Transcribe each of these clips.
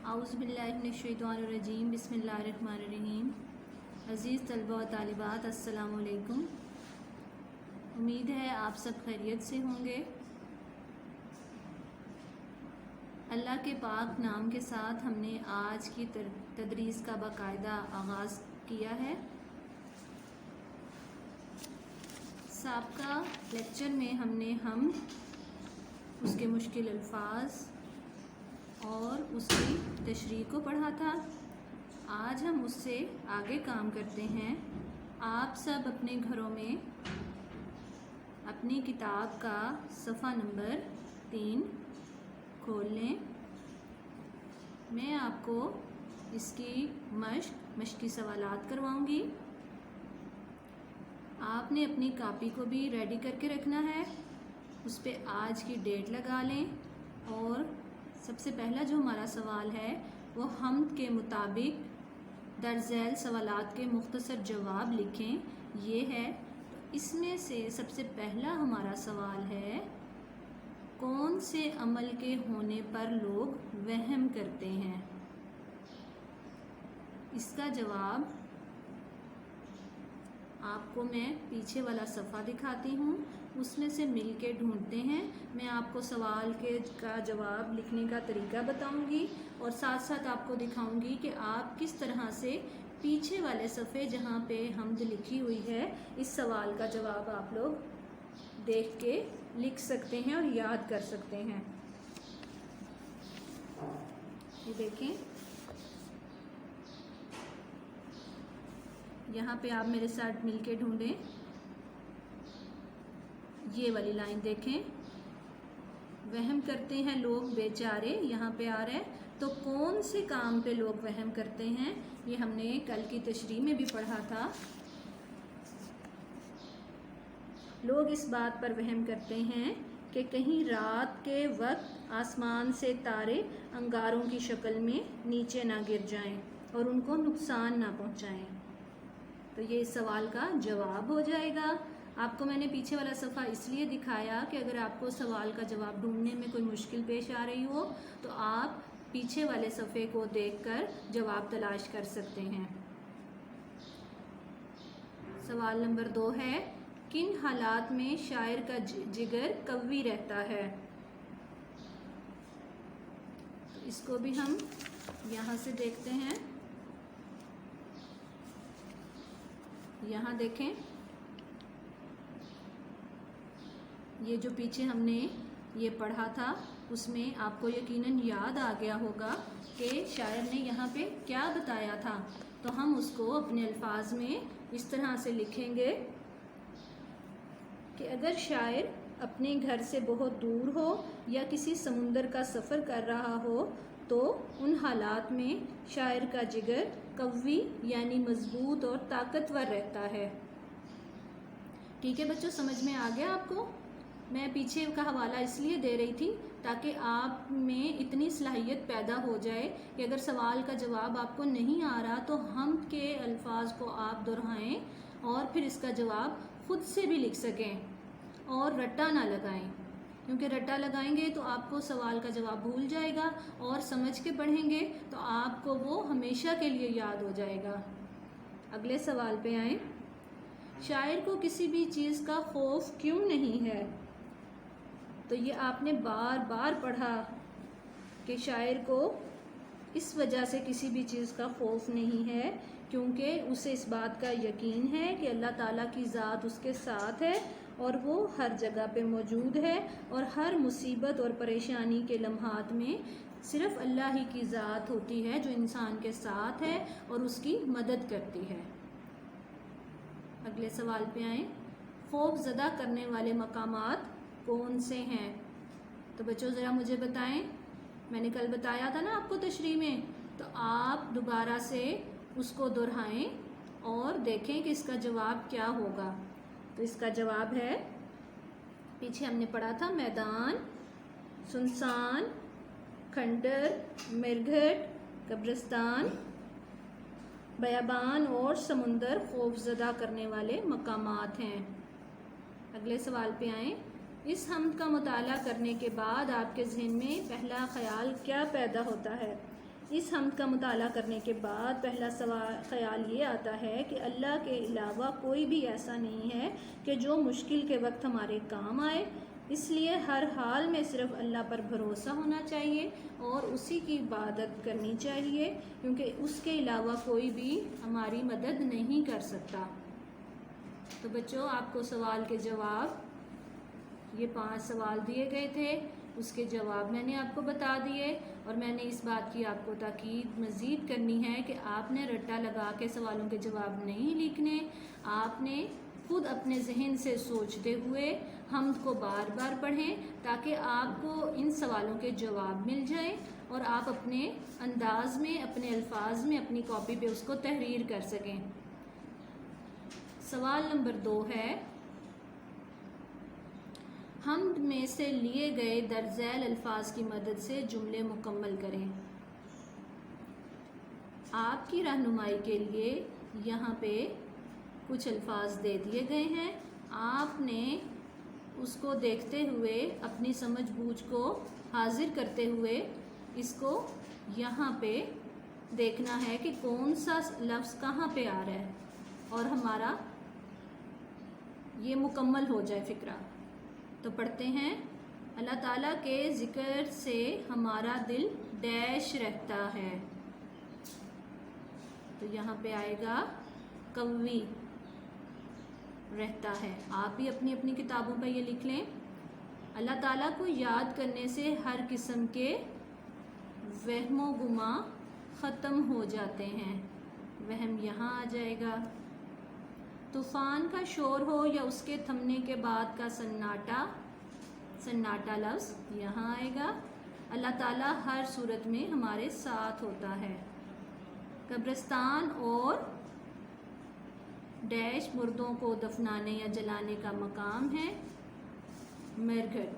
औज़ुबिल्लाहिमिनश्शैतानिर्रजीम बिस्मिल्लाहिर्रहमानिर्रहीम। अज़ीज़ तलबा व तालिबात, अस्सलामु अलैकुम। उम्मीद है आप सब खैरियत से होंगे। अल्लाह के पाक नाम के साथ हमने आज की तदरीस का बाकायदा आगाज़ किया है। साबका लेक्चर में हमने उसके मुश्किल अल्फाज और उसकी तशरीह को पढ़ा था। आज हम उससे आगे काम करते हैं। आप सब अपने घरों में अपनी किताब का सफ़ा नंबर 3 खोल लें। मैं आपको इसकी मश्की सवालात करवाऊंगी। आपने अपनी कॉपी को भी रेडी करके रखना है। उस पर आज की डेट लगा लें और सबसे पहला जो हमारा सवाल है वो हम्द के मुताबिक दर्ज झैल सवालात के मुख्तसर जवाब लिखें। ये है, तो इसमें से सबसे पहला हमारा सवाल है, कौन से अमल के होने पर लोग वहम करते हैं? इसका जवाब आपको मैं पीछे वाला सफ़ा दिखाती हूँ, उसमें से मिल के ढूंढते हैं। मैं आपको सवाल का जवाब लिखने का तरीका बताऊंगी और साथ साथ आपको दिखाऊंगी कि आप किस तरह से पीछे वाले सफ़े जहाँ पे हम्द लिखी हुई है, इस सवाल का जवाब आप लोग देख के लिख सकते हैं और याद कर सकते हैं। ये देखें, यहाँ पे आप मेरे साथ मिलके ढूंढें। ये वाली लाइन देखें, वहम करते हैं लोग बेचारे, यहाँ पे आ रहा है। तो कौन से काम पे लोग वहम करते हैं, ये हमने कल की तशरीह में भी पढ़ा था। लोग इस बात पर वहम करते हैं कि कहीं रात के वक्त आसमान से तारे अंगारों की शक्ल में नीचे ना गिर जाएं और उनको नुकसान ना पहुंचाएं। तो ये इस सवाल का जवाब हो जाएगा। आपको मैंने पीछे वाला सफ़ा इसलिए दिखाया कि अगर आपको सवाल का जवाब ढूंढने में कोई मुश्किल पेश आ रही हो तो आप पीछे वाले सफ़े को देखकर जवाब तलाश कर सकते हैं। सवाल नंबर 2 है, किन हालात में शायर का जिगर कव्वी रहता है? तो इसको भी हम यहाँ से देखते हैं। यहाँ देखें, ये जो पीछे हमने ये पढ़ा था उसमें आपको यकीनन याद आ गया होगा कि शायर ने यहाँ पे क्या बताया था। तो हम उसको अपने अल्फाज में इस तरह से लिखेंगे कि अगर शायर अपने घर से बहुत दूर हो या किसी समुंदर का सफ़र कर रहा हो तो उन हालात में शायर का जिगर कव्वी यानी मजबूत और ताकतवर रहता है। ठीक है बच्चों, समझ में आ गया आपको? मैं पीछे का हवाला इसलिए दे रही थी ताकि आप में इतनी सलाहियत पैदा हो जाए कि अगर सवाल का जवाब आपको नहीं आ रहा तो हम के अल्फाज को आप दोहराएं और फिर इसका जवाब खुद से भी लिख सकें और रट्टा ना लगाएं, क्योंकि रट्टा लगाएंगे तो आपको सवाल का जवाब भूल जाएगा और समझ के पढ़ेंगे तो आपको वो हमेशा के लिए याद हो जाएगा। अगले सवाल पे आएँ। शायर को किसी भी चीज़ का खौफ क्यों नहीं है? तो ये आपने बार बार पढ़ा कि शायर को इस वजह से किसी भी चीज़ का खौफ नहीं है क्योंकि उसे इस बात का यकीन है कि अल्लाह ताला की ज़ात उसके साथ है और वो हर जगह पे मौजूद है और हर मुसीबत और परेशानी के लम्हात में सिर्फ़ अल्लाह ही की ज़ात होती है जो इंसान के साथ है और उसकी मदद करती है। अगले सवाल पे आएँ। खौफ ज़दा करने वाले मकामात कौन से हैं? तो बच्चों ज़रा मुझे बताएं। मैंने कल बताया था ना आपको तशरीह में, तो आप दोबारा से उसको दोहराएं और देखें कि इसका जवाब क्या होगा। तो इसका जवाब है, पीछे हमने पढ़ा था, मैदान, सुनसान, खंडर, मिरघट, कब्रिस्तान, बयाबान और समुंदर खौफज़दा करने वाले मकामात हैं। अगले सवाल पे आएँ। इस हम्द का मुताला करने के बाद आपके ज़हन में पहला ख्याल क्या पैदा होता है? اس حمد کا مطالعہ کرنے کے بعد پہلا خیال یہ آتا ہے کہ اللہ کے علاوہ کوئی بھی ایسا نہیں ہے کہ جو مشکل کے وقت ہمارے کام آئے، اس لیے ہر حال میں صرف اللہ پر بھروسہ ہونا چاہیے اور اسی کی عبادت کرنی چاہیے، کیونکہ اس کے علاوہ کوئی بھی ہماری مدد نہیں کر سکتا۔ تو بچوں، آپ کو سوال کے جواب، یہ 5 سوال دیے گئے تھے، اس کے جواب میں نے آپ کو بتا دیے، اور میں نے اس بات کی آپ کو تاکید مزید کرنی ہے کہ آپ نے رٹا لگا کے سوالوں کے جواب نہیں لکھنے، آپ نے خود اپنے ذہن سے سوچتے ہوئے حمد کو بار بار پڑھیں تاکہ آپ کو ان سوالوں کے جواب مل جائیں اور آپ اپنے انداز میں، اپنے الفاظ میں اپنی کاپی پہ اس کو تحریر کر سکیں۔ سوال نمبر 2 ہے، حمد میں سے لیے گئے درج ذیل الفاظ کی مدد سے جملے مکمل کریں۔ آپ کی رہنمائی کے لیے یہاں پہ کچھ الفاظ دے دیے گئے ہیں، آپ نے اس کو دیکھتے ہوئے اپنی سمجھ بوجھ کو حاضر کرتے ہوئے اس کو یہاں پہ دیکھنا ہے کہ کون سا لفظ کہاں پہ آ رہا ہے اور ہمارا یہ مکمل ہو جائے فقرہ۔ تو پڑھتے ہیں، اللہ تعالیٰ کے ذکر سے ہمارا دل ڈیش رہتا ہے، تو یہاں پہ آئے گا قوی رہتا ہے۔ آپ بھی اپنی اپنی کتابوں پہ یہ لکھ لیں، اللہ تعالیٰ کو یاد کرنے سے ہر قسم کے وہم و گماں ختم ہو جاتے ہیں، وہم یہاں آ جائے گا۔ طوفان کا شور ہو یا اس کے تھمنے کے بعد کا سناٹا، سناٹا لفظ یہاں آئے گا۔ اللہ تعالیٰ ہر صورت میں ہمارے ساتھ ہوتا ہے۔ قبرستان اور ڈیش مردوں کو دفنانے یا جلانے کا مقام ہے، مرگھٹ۔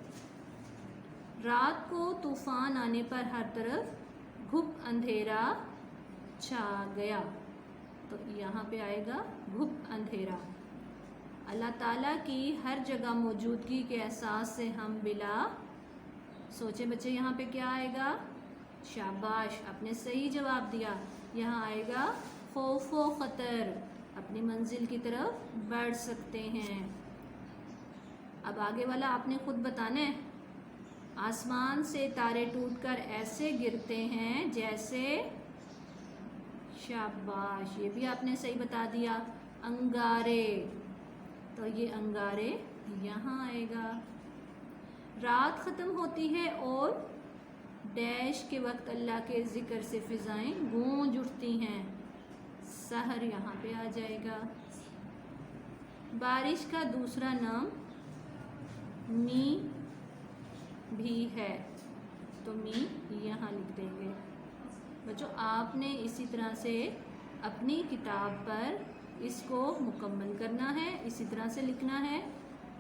رات کو طوفان آنے پر ہر طرف گھپ اندھیرا چھا گیا، تو یہاں پہ آئے گا گھپ اندھیرا۔ اللہ تعالیٰ کی ہر جگہ موجودگی کے احساس سے ہم بلا، سوچیں بچے یہاں پہ کیا آئے گا؟ شاباش، آپ نے صحیح جواب دیا، یہاں آئے گا خوف و خطر، اپنی منزل کی طرف بڑھ سکتے ہیں۔ اب آگے والا آپ نے خود بتانا ہے، آسمان سے تارے ٹوٹ کر ایسے گرتے ہیں جیسے، شاباش، یہ بھی آپ نے صحیح بتا دیا، انگارے، تو یہ انگارے یہاں آئے گا۔ رات ختم ہوتی ہے اور ڈیش کے وقت اللہ کے ذکر سے فضائیں گونج اٹھتی ہیں، سحر یہاں پہ آ جائے گا۔ بارش کا دوسرا نام می بھی ہے، تو می یہاں لکھ دیں گے۔ بچوں، آپ نے اسی طرح سے اپنی کتاب پر اس کو مکمل کرنا ہے، اسی طرح سے لکھنا ہے،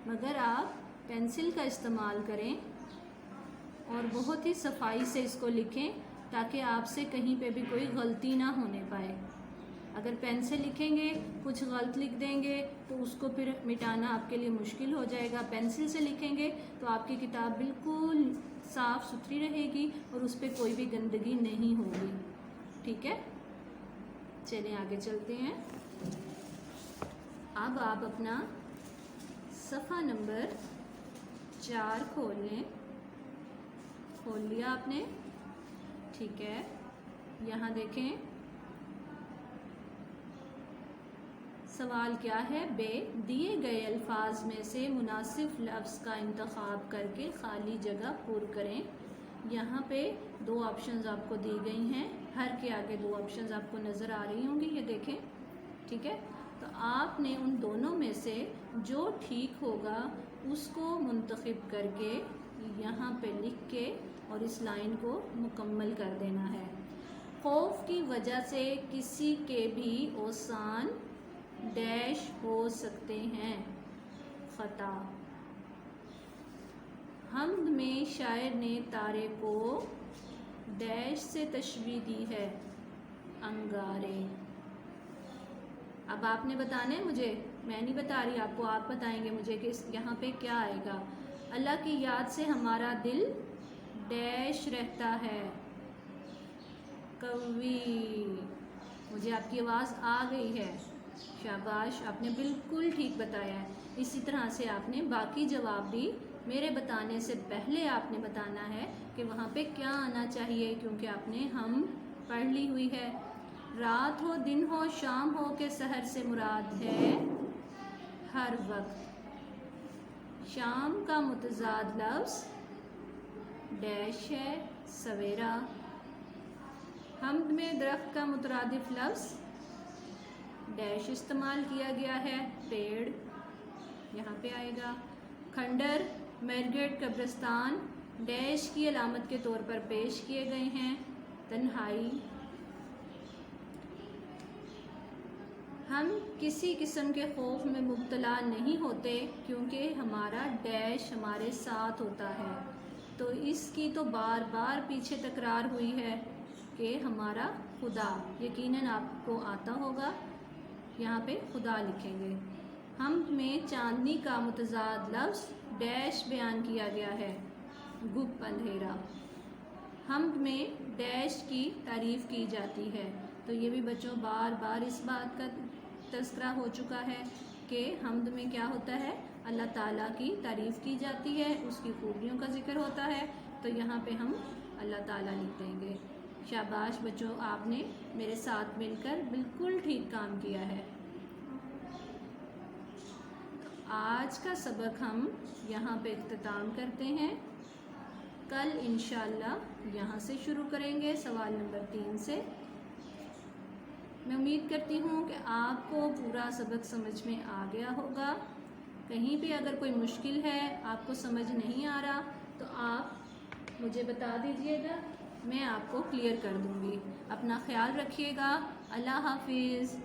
مگر آپ پینسل کا استعمال کریں اور بہت ہی صفائی سے اس کو لکھیں تاکہ آپ سے کہیں پہ بھی کوئی غلطی نہ ہونے پائے۔ اگر پین سے لکھیں گے، کچھ غلط لکھ دیں گے تو اس کو پھر مٹانا آپ کے لیے مشکل ہو جائے گا۔ پینسل سے لکھیں گے تو آپ کی کتاب بالکل صاف ستھری رہے گی اور اس پہ کوئی بھی گندگی نہیں ہوگی، ٹھیک ہے؟ چلیں آگے چلتے ہیں۔ اب آپ اپنا صفحہ نمبر 4 کھول لیں۔ کھول لیا آپ نے؟ ٹھیک ہے، یہاں دیکھیں سوال کیا ہے، بے دیے گئے الفاظ میں سے مناسب لفظ کا انتخاب کر کے خالی جگہ پر کریں۔ یہاں پہ 2 آپشنز آپ کو دی گئی ہیں، ہر کے آگے 2 آپشنز آپ کو نظر آ رہی ہوں گی، یہ دیکھیں، ٹھیک ہے؟ تو آپ نے ان دونوں میں سے جو ٹھیک ہوگا اس کو منتخب کر کے یہاں پہ لکھ کے اور اس لائن کو مکمل کر دینا ہے۔ خوف کی وجہ سے کسی کے بھی اوسان ڈیش ہو سکتے ہیں، خطا۔ حمد میں شاعر نے تارے کو ڈیش سے تشبیہ دی ہے، انگارے۔ اب آپ نے بتانا ہے مجھے، میں نہیں بتا رہی آپ کو، آپ بتائیں گے مجھے کہ یہاں پہ کیا آئے گا۔ اللہ کی یاد سے ہمارا دل ڈیش رہتا ہے، कवी। मुझे आपकी आवाज़ आ गई है, शाबाश, आपने बिल्कुल ठीक बताया है। इसी तरह से आपने बाकी जवाब भी मेरे बताने से पहले आपने बताना है कि वहाँ पे क्या आना चाहिए, क्योंकि आपने हम पढ़ ली हुई है। रात हो, दिन हो, शाम हो के सहर से मुराद है हर वक्त। शाम का मुतज़ाद लफ्ज़ डैश है, सवेरा। हमद में दरख्त का मुतरादिफ लफ्ज़ डैश इस्तेमाल किया गया है, पेड़, यहाँ पे आएगा। खंडर, मैरगेट, कब्रिस्तान डैश की अलामत के तौर पर पेश किए गए हैं, तन्हाई। हम किसी किस्म के खौफ में मुब्तला नहीं होते क्योंकि हमारा डैश हमारे साथ होता है। तो इसकी तो बार बार पीछे तकरार हुई है कि हमारा खुदा, यकीनन आपको आता होगा, यहाँ पे खुदा लिखेंगे। हम में चांदनी का मुतज़ाद लफ्ज़ डैश बयान किया गया है, गुप, अंधेरा। हम में डैश की तारीफ़ की जाती है। तो ये भी बच्चों बार बार इस बात का तज़किरा हो चुका है कि हमद में क्या होता है, अल्लाह ताला की तारीफ़ की जाती है, उसकी खूबियों का जिक्र होता है। तो यहाँ पे हम अल्लाह ताला लिख देंगे। शाबाश बच्चों, आपने मेरे साथ मिलकर बिल्कुल ठीक काम किया है। तो आज का सबक हम यहाँ पे इख्तिताम करते हैं। कल इंशाअल्लाह यहाँ से शुरू करेंगे सवाल नंबर 3 से। मैं उम्मीद करती हूँ कि आपको पूरा सबक समझ में आ गया होगा। कहीं भी अगर कोई मुश्किल है, आपको समझ नहीं आ रहा, तो आप मुझे बता दीजिएगा, मैं आपको क्लियर कर दूँगी। अपना ख्याल रखिएगा। अल्लाह हाफिज़।